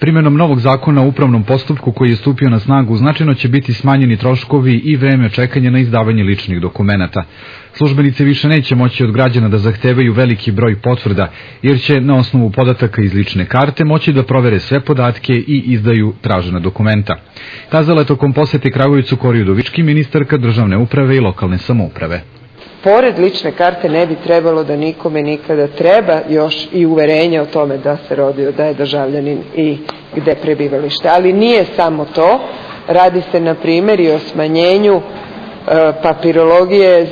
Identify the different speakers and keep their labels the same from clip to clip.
Speaker 1: Primjenom novog zakona o upravnom postupku koji je stupio na snagu značajno će biti smanjeni troškovi i vreme čekanja na izdavanje ličnih dokumenata. Službenici više neće moći od građana da zahtevaju veliki broj potvrda, jer će na osnovu podataka iz lične karte moći da provere sve podatke i izdaju tražena dokumenta. Kazala je tokom posete Kragujevcu Kori Udovički, ministarka državne uprave i lokalne samouprave.
Speaker 2: Pored lične karte ne bi trebalo da nikome nikada treba još i uverenje o tome da se rodio, da je državljanin i gde prebivalište. Ali nije samo to, radi se na primjer i o smanjenju papirologije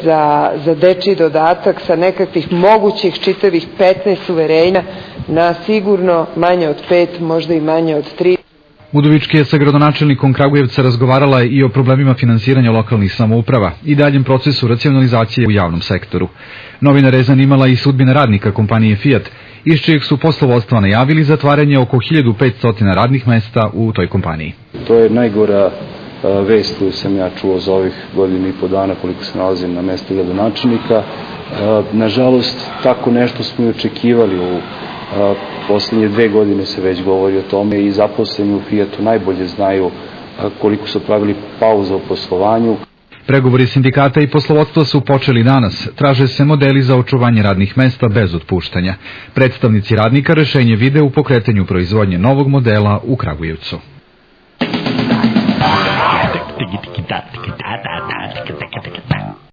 Speaker 2: za dečiji dodatak sa nekakvih mogućih čitavih 15 uverenja na sigurno manje od 5, možda i manje od 3.
Speaker 1: Udovički je sa gradonačelnikom Kragujevca razgovarala i o problemima finansiranja lokalnih samouprava i daljem procesu racionalizacije u javnom sektoru. Novinare je zanimala i sudbina radnika kompanije Fiat, iz čijeg su poslovodstva najavili zatvaranje oko 1500 radnih mesta u toj kompaniji.
Speaker 3: To je najgora vest koju sam ja čuo za ovih godinu i po dana koliko se nalazim na mestu gradonačelnika. Nažalost, tako nešto smo i očekivali. U posljednje 2 godine se već govori o tome i zaposleni u Fiatu najbolje znaju koliko su pravili pauza u poslovanju.
Speaker 1: Pregovori sindikata i poslovodstva su počeli danas. Traže se modeli za očuvanje radnih mesta bez otpuštanja. Predstavnici radnika rešenje vide u pokretanju proizvodnje novog modela u Kragujevcu.